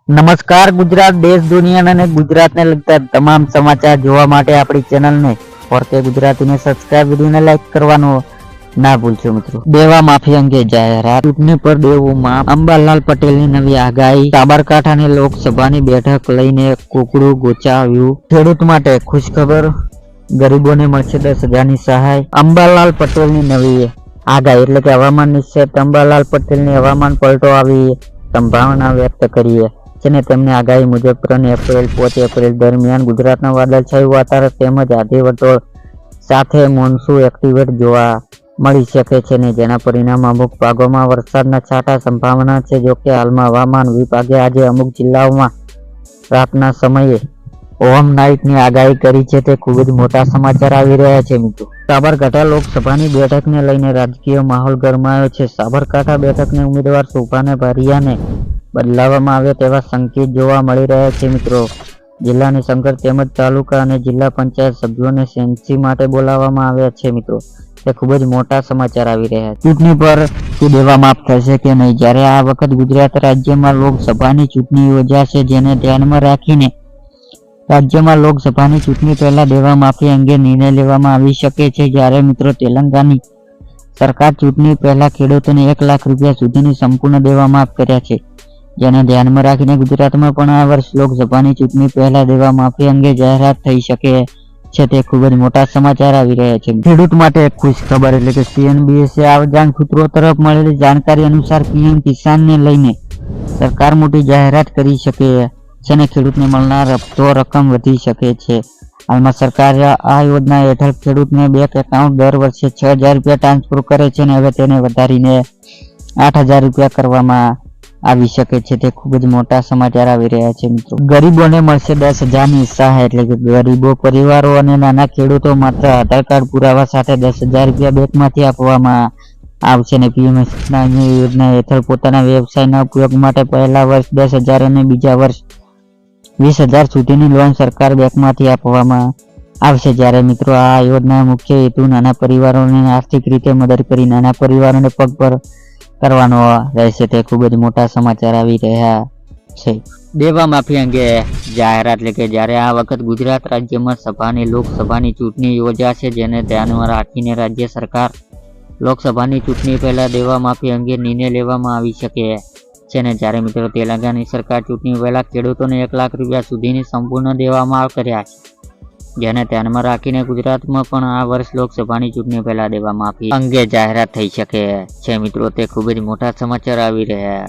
નમસ્કાર ગુજરાત દેશ દુનિયા અને ગુજરાતને લગતા તમામ સમાચાર જોવા માટે આપણી ચેનલને ફોરકે ગુજરાતીને સબસ્ક્રાઇબ કરીને લાઈક કરવાનું ના ભૂલશો મિત્રો। દેવા માફી અંગે જાહેરાત। ચૂંટણી પર દેવું માફ। અંબાલાલ પટેલની નવી આગાહી। સાબરકાંઠાની લોકસભાની બેઠક લઈને કુકડું ગોચાવ્યું। ખેડૂત માટે ખુશખબર, ગરીબોને મળશે 10,000ની સહાય। અંબાલાલ પટેલની નવી આગાહી એટલે કે હવામાન નિષ્ણાત અંબાલાલ પટેલની હવામાન પલટો આવી સંભાવના વ્યક્ત કરી છે ને તેમની આગાહી મુજબ 3 એપ્રિલ 5 એપ્રિલ દરમિયાન ગુજરાતના વાદળછાયું વાતાવરણ તેમજ આંધી વટોળ સાથે મોન્સૂન એક્ટિવેટ જોવા મળી શકે છે ને જેના પરિણામે અમુક ભાગોમાં વરસાદના છાંટા સંભાવના છે। જોકે હાલમાં હવામાન વિભાગે આજે અમુક જિલ્લાઓમાં રાતના સમયે ઓમ નાઇટની આગાહી કરી છે તે ખૂબ જ મોટા સમાચાર આવી રહ્યા છે મિત્રો। સાબરકાંઠા લોકસભાની બેઠકને લઈને રાજકીય માહોલ ગરમાયો છે। સાબરકાંઠા બેઠકના ઉમેદવાર શોભાને બારિયાને બદલાવવામાં આવે તેવા સંકેત જોવા મળી રહ્યા છે મિત્રો। જિલ્લાની સંઘર્ષ તેમજ તાલુકા અને જિલ્લા પંચાયત સભ્યોને સેન્સી માટે બોલાવવામાં આવ્યા છે મિત્રો। તે ખૂબ જ મોટા સમાચાર આવી રહ્યા છે। ચૂંટણી પર દેવા માફ થશે કે નહીં? જ્યારે આ વખત ગુજરાત રાજ્યમાં લોકસભાની ચૂંટણી યોજાશે જેને ધ્યાનમાં રાખીને રાજ્યમાં લોકસભાની ચૂંટણી પહેલા દેવા માફી અંગે નિર્ણય લેવામાં આવી શકે છે। જ્યારે મિત્રો તેલંગાની સરકાર ચૂંટણી પહેલા ખેડૂતોને 1 લાખ રૂપિયા સુધીની સંપૂર્ણ દેવા માફ કર્યા છે, જેને ધ્યાનમાં રાખીને ગુજરાતમાં પણ આ વર્ષ લોકસભાની ચૂંટણી પહેલા દેવા માફી અંગે જાહેરાત થઈ શકે છે। તે ખૂબ જ મોટા સમાચાર આવી રહ્યા છે। ખેડૂત માટે એક ખુશ ખબર એટલે કે CNBSએ આવજાણ સૂત્રો તરફ મળેલી જાણકારી અનુસાર PM કિસાનને લઈને સરકાર મોટી જાહેરાત કરી શકે છે અને ખેડૂતને મળનાર હપ્તો રકમ વધી શકે છે। હાલમાં સરકાર આ યોજના હેઠળ ખેડૂતને બેંક એકાઉન્ટ દર વર્ષે 6,000 રૂપિયા ટ્રાન્સફર કરે છે અને હવે તેને વધારીને 8,000 રૂપિયા કરવામાં આવી શકે છે। તે ખૂબ જ મોટા સમાચાર આવી રહ્યા છે મિત્રો। ગરીબોને મળશે 10,000ની સહાય એટલે કે ગરીબો પરિવારો અને નાના ખેડૂતો માત્ર આધાર કાર્ડ પુરાવા સાથે 10,000 રૂપિયા બેંકમાંથી આપવામાં આવશે અને PM યોજના હેઠળ પોતાના વ્યવસાયના ઉપયોગ માટે પહેલા વર્ષ 10,000 અને બીજા વર્ષ 20,000 સુધીની લોન સરકાર બેંકમાંથી આપવામાં આવશે। જ્યારે મિત્રો આ યોજના મુખ્ય હેતુ નાના પરિવારોને આર્થિક રીતે મદદ કરી નાના પરિવારોને પગભર કરવાનો રહેશે। તે ખૂબ જ મોટા સમાચાર આવી રહ્યા છે। દેવા માફી અંગે જાહેરાત એટલે કે જ્યારે આ વખત ગુજરાત રાજ્યમાં લોકસભાની ચૂંટણી યોજાશે જેને ધ્યાનમાં રાખીને રાજ્ય સરકાર લોકસભાની ચૂંટણી પહેલા દેવા માફી અંગે નિર્ણય લેવામાં આવી શકે છે ને જ્યારે મિત્રો તેલંગાની સરકાર ચૂંટણી પહેલા ખેડૂતોને 1 લાખ રૂપિયા સુધીની સંપૂર્ણ દેવા માફ કર્યા છે, જેને ધ્યાનમાં રાખીને ગુજરાતમાં પણ આ વર્ષ લોકસભાની ચૂંટણી પહેલા દેવા માફી અંગે જાહેરાત થઈ શકે છે મિત્રો। તે ખૂબ જ મોટા સમાચાર આવી રહ્યા